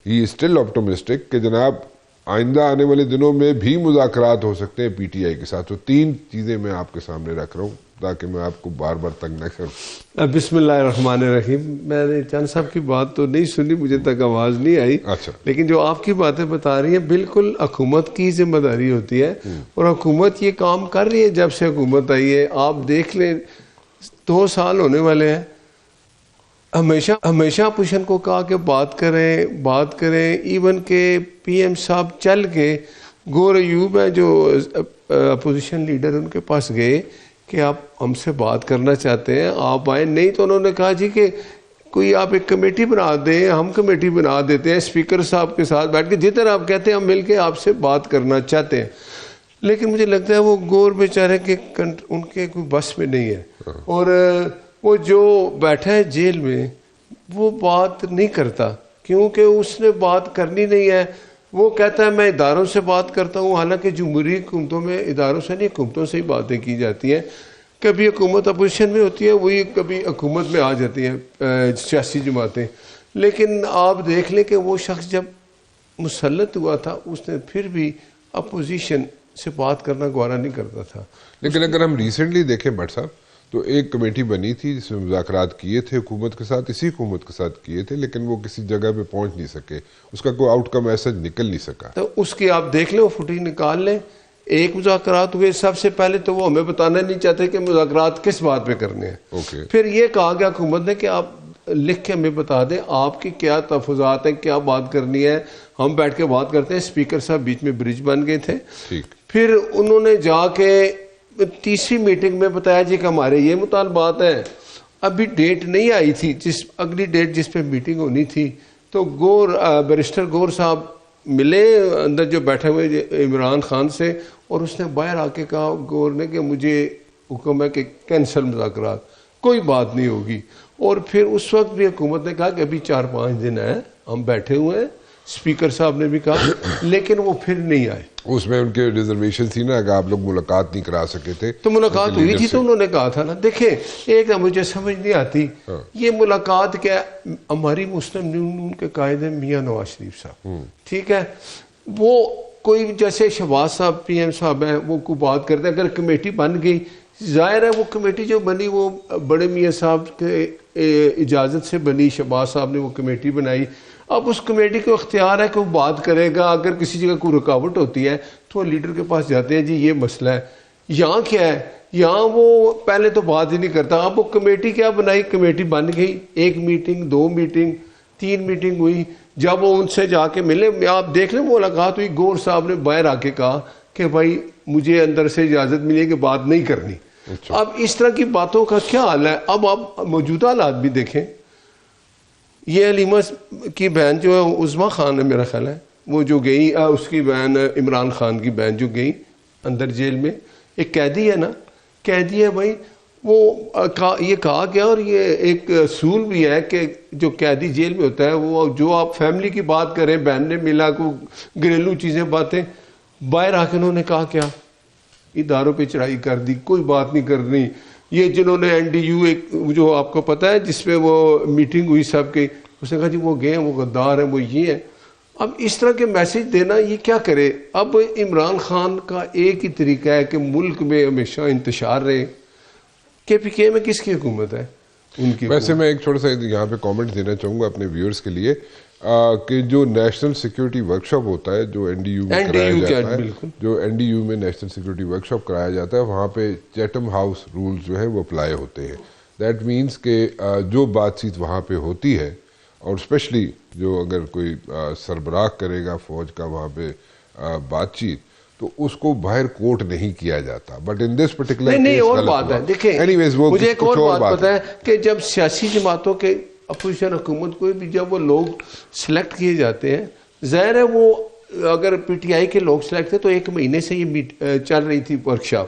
He is still optimistic کہ جناب آئندہ آنے والے دنوں میں بھی مذاکرات ہو سکتے ہیں پی ٹی آئی کے ساتھ. تو 3 چیزیں میں آپ کے سامنے رکھ رہا ہوں تاکہ میں آپ کو بار بار تنگ نہ کروں. بسم اللہ الرحمن الرحیم. میں نے چند صاحب کی بات تو نہیں سنی, مجھے تک آواز نہیں آئی. اچھا. لیکن جو آپ کی باتیں بتا رہی ہیں بالکل حکومت کی ذمہ داری ہوتی ہے, اور حکومت یہ کام کر رہی ہے جب سے حکومت آئی ہے. آپ دیکھ لیں 2 سال ہونے والے ہیں, ہمیشہ اپوزیشن کو کہا کہ بات کریں. ایون کہ پی ایم صاحب چل کے گور ایوب ہے جو اپوزیشن لیڈر, ان کے پاس گئے کہ آپ ہم سے بات کرنا چاہتے ہیں, آپ آئیں. نہیں تو انہوں نے کہا جی کہ کوئی آپ ایک کمیٹی بنا دیں, ہم کمیٹی بنا دیتے ہیں اسپیکر صاحب کے ساتھ بیٹھ کے, جدھر آپ کہتے ہیں ہم مل کے آپ سے بات کرنا چاہتے ہیں. لیکن مجھے لگتا ہے وہ گور بیچارے کے ان کے کوئی بس میں نہیں ہے, اور وہ جو بیٹھا ہے جیل میں وہ بات نہیں کرتا کیونکہ اس نے بات کرنی نہیں ہے. وہ کہتا ہے میں اداروں سے بات کرتا ہوں, حالانکہ جمہوری حکومتوں میں اداروں سے نہیں, حکومتوں سے ہی باتیں کی جاتی ہیں. کبھی حکومت اپوزیشن میں ہوتی ہے, وہی کبھی حکومت میں آ جاتی ہیں سیاسی جماعتیں. لیکن آپ دیکھ لیں کہ وہ شخص جب مسلط ہوا تھا اس نے پھر بھی اپوزیشن سے بات کرنا گوارا نہیں کرتا تھا. لیکن اگر ہم ریسنٹلی دیکھیں بٹ صاحب تو ایک کمیٹی بنی تھی جس میں مذاکرات کیے تھے حکومت کے ساتھ, اسی حکومت کے ساتھ کیے تھے, لیکن وہ کسی جگہ پہ پہنچ نہیں سکے, اس کا کوئی آؤٹ کم ایسا نکل نہیں سکا. تو اس کی آپ دیکھ لیں, وہ فوٹیج نکال لیں. ایک مذاکرات ہوئے, سب سے پہلے تو وہ ہمیں بتانا نہیں چاہتے کہ مذاکرات کس بات پہ کرنے ہیں. پھر یہ کہا گیا حکومت نے کہ آپ لکھ کے ہمیں بتا دیں آپ کی کیا تحفظات ہیں, کیا بات کرنی ہے, ہم بیٹھ کے بات کرتے ہیں. اسپیکر صاحب بیچ میں برج بن گئے تھے. پھر انہوں نے جا کے 3ری میٹنگ میں بتایا جی کہ ہمارے یہ مطالبات ہیں. ابھی ڈیٹ نہیں آئی تھی, اگلی ڈیٹ جس پہ میٹنگ ہونی تھی, تو بیرسٹر گور صاحب ملے اندر جو بیٹھے ہوئے عمران خان سے, اور اس نے باہر آ کے کہا گور نے کہ مجھے حکم ہے کہ کینسل مذاکرات, کوئی بات نہیں ہوگی. اور پھر اس وقت بھی حکومت نے کہا کہ ابھی 4-5 دن ہیں, ہم بیٹھے ہوئے ہیں. اسپیکر صاحب نے بھی کہا, لیکن وہ پھر نہیں آئے. اس میں ان کے ریزرویشن تھی نا کہ آپ لوگ ملاقات نہیں کرا سکے تھے, تو ملاقات ہوئی تھی تو انہوں نے کہا تھا نا. دیکھیں ایک مجھے سمجھ نہیں آتی یہ ملاقات کیا. ہماری مسلم یونین کے قائد ہیں میاں نواز شریف صاحب, ٹھیک ہے, وہ کوئی جیسے شہباز صاحب پی ایم صاحب ہیں وہ کوئی بات کرتے ہیں, اگر کمیٹی بن گئی ظاہر ہے وہ کمیٹی جو بنی وہ بڑے میاں صاحب کے اجازت سے بنی, شہباز صاحب نے وہ کمیٹی بنائی. اب اس کمیٹی کو اختیار ہے کہ وہ بات کرے گا, اگر کسی جگہ کوئی رکاوٹ ہوتی ہے تو وہ لیڈر کے پاس جاتے ہیں, جی یہ مسئلہ ہے. یہاں کیا ہے, یہاں وہ پہلے تو بات ہی نہیں کرتا. اب وہ کمیٹی کیا بنائی, کمیٹی بن گئی, 1 میٹنگ 2 میٹنگ 3 میٹنگ ہوئی. جب وہ ان سے جا کے ملے, آپ دیکھ لیں ملاقات ہوئی, گور صاحب نے باہر آ کے کہا کہ بھائی مجھے اندر سے اجازت ملی ہے کہ بات نہیں کرنی. اب اس طرح کی باتوں کا کیا حال ہے. اب آپ موجودہ حالات بھی دیکھیں, یہ علیمہ کی بہن جو ہے عظمیٰ خان ہے میرا خیال ہے, وہ جو گئی, اس کی بہن عمران خان کی بہن جو گئی اندر جیل میں, ایک قیدی ہے نا, قیدی ہے بھائی. وہ یہ کہا گیا, اور یہ ایک اصول بھی ہے کہ جو قیدی جیل میں ہوتا ہے وہ جو آپ فیملی کی بات کریں, بہن نے ملا کو گھریلو چیزیں باتیں, باہر آ کے انہوں نے کہا کیا اداروں پہ چڑھائی کر دی, کوئی بات نہیں کرنی. یہ جنہوں نے NDU ایک جو آپ کو پتہ ہے جس پہ وہ میٹنگ ہوئی سب کی, اس نے کہا جی وہ گئے ہیں, وہ غدار ہیں, وہ یہ ہیں. اب اس طرح کے میسج دینا یہ کیا کرے. اب عمران خان کا ایک ہی طریقہ ہے کہ ملک میں ہمیشہ انتشار رہے. KPK میں کس کی حکومت ہے ان کی. ویسے میں ایک چھوٹا سا یہاں پہ کامنٹ دینا چاہوں گا اپنے ویورز کے لیے کہ جو نیشنل سیکیورٹی ورکشاپ ہوتا ہے جو NDU میں کرایا جاتا ہے, جو NDU میں نیشنل سیکیورٹی ورکشاپ کرایا جاتا ہے, وہاں پہ چیٹم ہاؤس رولز جو ہے وہ اپلائی ہوتے ہیں. دیٹ مینس کہ جو بات چیت وہاں پہ ہوتی ہے, اور اسپیشلی جو اگر کوئی سربراہ کرے گا فوج کا وہاں پہ بات چیت, تو اس کو باہر کوٹ نہیں کیا جاتا. بٹ ان دس پرٹیکولر نہیں اور بات ہے, دیکھیں مجھے ایک اور بات پتہ ہے کہ جب سیاسی جماعتوں کے اپوزیشن حکومت کو بھی جب وہ لوگ سلیکٹ کیے جاتے ہیں, ظاہر ہے وہ اگر PTI کے لوگ سلیکٹ تھے تو 1 مہینے سے یہ چل رہی تھی ورکشاپ,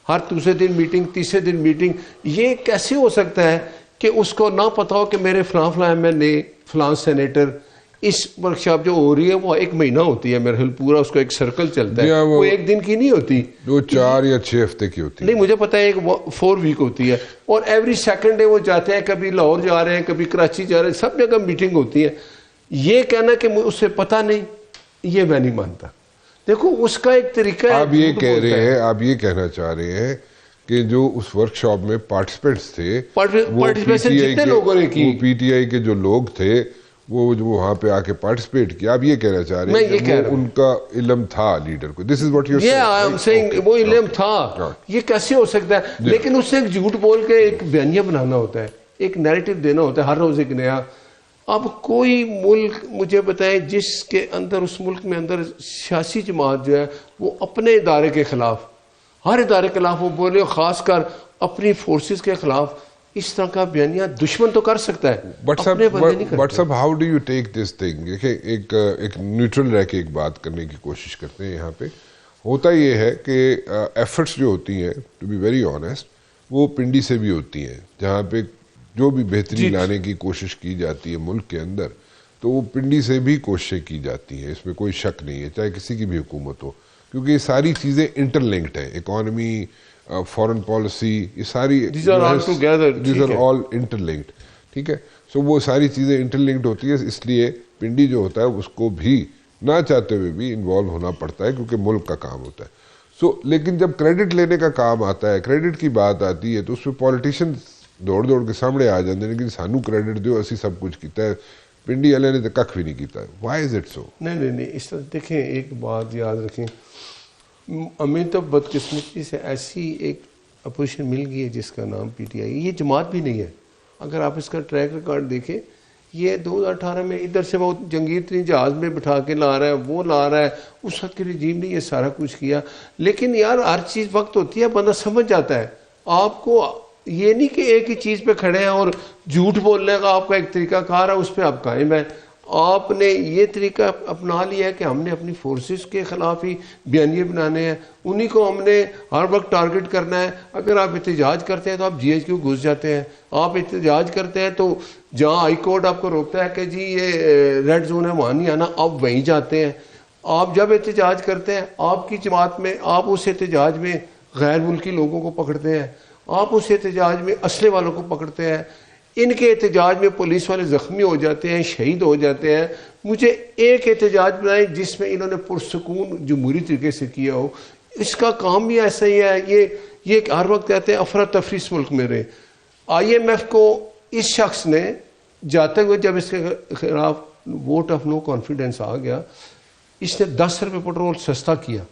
ہر دوسرے دن میٹنگ, تیسرے دن میٹنگ. یہ کیسے ہو سکتا ہے کہ اس کو نہ پتا ہو کہ میرے فلاں MLA فلاں سینیٹر, اس ورکشاپ جو ہو رہی ہے وہ 1 مہینہ ہوتی ہے میرے خیال, پورا اس کا ایک سرکل چلتا ہے, وہ 1 دن کی نہیں ہوتی, جو 4 یا 6 ہفتے کی ہوتی ہے. نہیں مجھے پتا ہے ایک 4 ویک ہوتی ہے, اور ایوری سیکنڈ ڈے وہ جاتے ہیں, کبھی لاہور جا رہے ہیں, کبھی کراچی جا رہے ہیں, سب جگہ میٹنگ ہوتی ہے. یہ کہنا کہ اسے پتہ نہیں، یہ میں نہیں مانتا. دیکھو اس کا ایک طریقہ ہے. آپ یہ کہہ رہے ہیں، آپ یہ کہنا چاہ رہے ہیں کہ جو اس ورک شاپ میں پارٹیسپینٹس تھے، پارٹیسپیشن جتنے لوگوں نے کی، وہ پی ٹی آئی کے جو لوگ تھے وہ جو وہاں پہ آ کے پارٹیسپیٹ کیا، آپ یہ کہنا چاہ رہے ہیں کہ ان کا علم تھا لیڈر کو. دس از واٹ یو سیئنگ، وہ علم تھا. یہ کیسے ہو سکتا ہے؟ لیکن اس سے ایک جھوٹ بول کے ایک بیانیہ بنانا ہوتا ہے، ایک نیریٹو دینا ہوتا ہے ہر روز ایک نیا. اب کوئی ملک مجھے بتائیں جس کے اندر، اس ملک میں اندر سیاسی جماعت جو ہے وہ اپنے ادارے کے خلاف، ہر ادارے کے خلاف وہ بولے، خاص کر اپنی فورسز کے خلاف اس طرح کا بیانیہ دشمن تو کر سکتا ہے، اپنے بندے نہیں کرتے. بٹ صاحب how do you take this thing? دیکھیں ایک نیوٹرل رہ کے ایک بات کرنے کی کوشش کرتے ہیں. یہاں پہ ہوتا یہ ہے کہ ایفرٹس جو ہوتی ہیں، ٹو بی ویری آنیسٹ، وہ پنڈی سے بھی ہوتی ہیں. جہاں پہ جو بھی بہتری لانے کی کوشش کی جاتی ہے ملک کے اندر، تو وہ پنڈی سے بھی کوششیں کی جاتی ہیں، اس میں کوئی شک نہیں ہے، چاہے کسی کی بھی حکومت ہو، کیونکہ یہ ساری چیزیں انٹر لنکڈ ہیں. اکانومی، فارن پالیسی، یہ ساری these are all interlinked. ٹھیک ہے، سو وہ ساری چیزیں انٹر لنکڈ ہوتی ہے. اس لیے پنڈی جو ہوتا ہے اس کو بھی نہ چاہتے ہوئے بھی انوالو ہونا پڑتا ہے، کیونکہ ملک کا کام ہوتا ہے. لیکن جب کریڈٹ لینے کا کام آتا ہے، کریڈٹ کی بات آتی ہے، تو اس میں پولیٹیشین دوڑ کے سامنے آ جاتے ہیں، لیکن سانو کریڈٹ دیو، اسی سب کچھ کیتا ہے، پنڈی والے نے تو کھ بھی نہیں کیتا. Why is it so? نہیں، اس طرح دیکھیں، ایک بات یاد رکھیں، ہمیں تو بدقسمتی سے ایسی ایک اپوزیشن مل گئی ہے جس کا نام پی ٹی آئی. یہ جماعت بھی نہیں ہے. اگر آپ اس کا ٹریک ریکارڈ دیکھیں، یہ 2018 میں ادھر سے وہ جنگیر ترین جہاز میں بٹھا کے لا رہا ہے، وہ لا رہا ہے. اس وقت کے رجیم نے یہ سارا کچھ کیا. لیکن یار ہر چیز وقت ہوتی ہے، بندہ سمجھ جاتا ہے. آپ کو یہ نہیں کہ ایک ہی چیز پہ کھڑے ہیں اور جھوٹ بولنے کا آپ کا ایک طریقہ کار ہے، اس پہ آپ قائم ہیں. آپ نے یہ طریقہ اپنا لیا ہے کہ ہم نے اپنی فورسز کے خلاف ہی بیانیے بنانے ہیں، انہی کو ہم نے ہر وقت ٹارگٹ کرنا ہے. اگر آپ احتجاج کرتے ہیں تو آپ جی ایچ کیو گھس جاتے ہیں. آپ احتجاج کرتے ہیں تو جہاں ہائی کورٹ آپ کو روکتا ہے کہ جی یہ ریڈ زون ہے وہاں نہیں آنا، آپ وہیں جاتے ہیں. آپ جب احتجاج کرتے ہیں، آپ کی جماعت میں آپ اس احتجاج میں غیر ملکی لوگوں کو پکڑتے ہیں، آپ اس احتجاج میں اسلحے والوں کو پکڑتے ہیں. ان کے احتجاج میں پولیس والے زخمی ہو جاتے ہیں، شہید ہو جاتے ہیں. مجھے ایک احتجاج بنائیں جس میں انہوں نے پرسکون جمہوری طریقے سے کیا ہو. اس کا کام بھی ایسا ہی ہے. یہ ہر وقت کہتے ہیں افراتفری اس ملک میں رہے. آئی ایم ایف کو اس شخص نے جاتے ہوئے جب اس کے خلاف ووٹ آف نو کانفیڈنس آ گیا، اس نے 10 روپے پٹرول سستا کیا.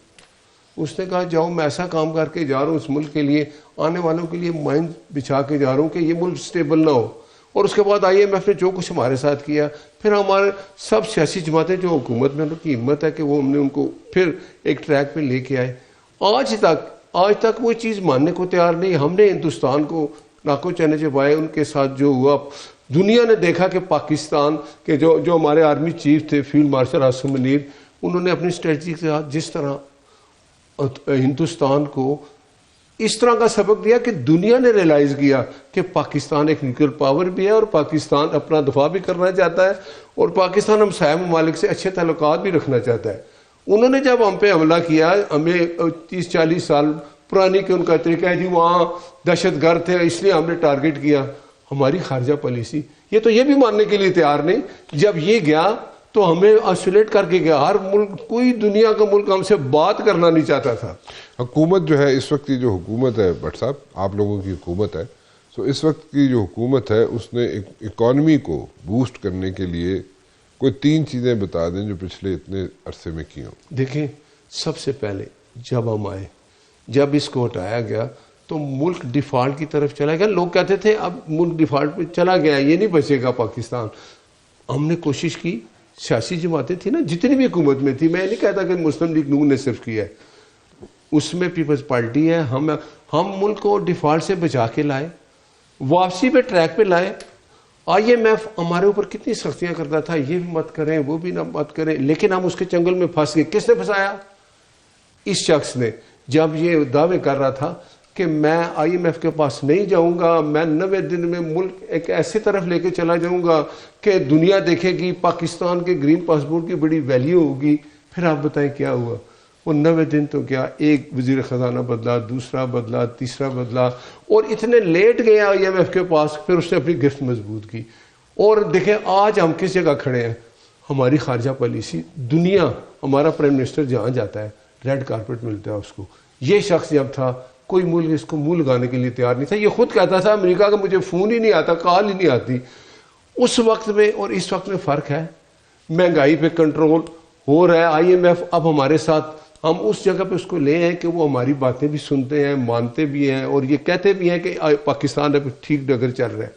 اس نے کہا جاؤ میں ایسا کام کر کے جا رہا ہوں اس ملک کے لیے، آنے والوں کے لیے مائن بچھا کے جا رہا ہوں کہ یہ ملک سٹیبل نہ ہو. اور اس کے بعد آئی ایم ایف نے جو کچھ ہمارے ساتھ کیا، پھر ہمارے سب سیاسی جماعتیں جو حکومت میں ان کی ہمت ہے کہ وہ ہم نے ان کو پھر ایک ٹریک پہ لے کے آئے. آج تک وہ چیز ماننے کو تیار نہیں. ہم نے ہندوستان کو ناکو چنے چبائے. ان کے ساتھ جو ہوا، دنیا نے دیکھا کہ پاکستان کے جو ہمارے آرمی چیف تھے فیلڈ مارشل عاصم منیر، انہوں نے اپنی اسٹریٹجی کے ساتھ جس طرح ہندوستان کو اس طرح کا سبق دیا کہ دنیا نے ریلائز کیا کہ پاکستان ایک نیوکلیئر پاور بھی ہے اور پاکستان اپنا دفاع بھی کرنا چاہتا ہے اور پاکستان ہمسایہ ممالک سے اچھے تعلقات بھی رکھنا چاہتا ہے. انہوں نے جب ہم پہ حملہ کیا، ہمیں 30-40 سال پرانی کہ ان کا طریقہ ہے جی وہاں دہشت گرد تھے اس لیے ہم نے ٹارگٹ کیا. ہماری خارجہ پالیسی یہ بھی ماننے کے لیے تیار نہیں. جب یہ گیا تو ہمیں آئسولیٹ کر کے گیا. ہر ملک، کوئی دنیا کا ملک ہم سے بات کرنا نہیں چاہتا تھا. حکومت جو ہے اس وقت کی جو حکومت ہے بٹ صاحب، آپ لوگوں کی حکومت ہے، سو اس وقت کی جو حکومت ہے اس نے اکانومی کو بوسٹ کرنے کے لیے کوئی 3 چیزیں بتا دیں جو پچھلے اتنے عرصے میں کی ہوں. دیکھیں، سب سے پہلے جب ہم آئے، جب اس کو ہٹایا گیا تو ملک ڈیفالٹ کی طرف چلا گیا. لوگ کہتے تھے اب ملک ڈیفالٹ پہ چلا گیا، یہ نہیں بچے گا پاکستان. ہم نے کوشش کی، سیاسی جماعتیں تھیں نا جتنی بھی حکومت میں تھی، میں نہیں کہتا کہ مسلم لیگ نون نے صرف کیا ہے، اس میں پیپلز پارٹی ہے. ہم ملک کو ڈیفالٹ سے بچا کے لائے، واپسی پہ ٹریک پہ لائے. آئی ایم ایف ہمارے اوپر کتنی سختیاں کرتا تھا، یہ بھی مت کریں وہ بھی نہ مت کریں، لیکن ہم اس کے چنگل میں پھنس گئے. کس نے پھنسایا؟ اس شخص نے. جب یہ دعوے کر رہا تھا کہ میں آئی ایم ایف کے پاس نہیں جاؤں گا، میں 90 دن میں ملک ایک ایسی طرف لے کے چلا جاؤں گا کہ دنیا دیکھے گی پاکستان کے گرین پاسپورٹ کی بڑی ویلیو ہوگی. پھر آپ بتائیں کیا ہوا؟ وہ 90 دن تو کیا، ایک وزیر خزانہ بدلا، دوسرا بدلا، تیسرا بدلا، اور اتنے لیٹ گیا آئی ایم ایف کے پاس. پھر اس نے اپنی گرفت مضبوط کی. اور دیکھیں آج ہم کس جگہ کھڑے ہیں. ہماری خارجہ پالیسی دنیا، ہمارا پرائم منسٹر جہاں جاتا ہے ریڈ کارپٹ ملتا ہے اس کو. یہ شخص جب تھا کوئی ملک اس کو منہ لگانے کے لیے تیار نہیں تھا. یہ خود کہتا تھا امریکہ کا مجھے فون ہی نہیں آتا، کال ہی نہیں آتی. اس وقت میں اور اس وقت میں فرق ہے. مہنگائی پہ کنٹرول ہو رہا ہے. IMF اب ہمارے ساتھ، ہم اس جگہ پہ اس کو لے ہیں کہ وہ ہماری باتیں بھی سنتے ہیں، مانتے بھی ہیں، اور یہ کہتے بھی ہیں کہ پاکستان اب ٹھیک ڈگر چل رہا ہے.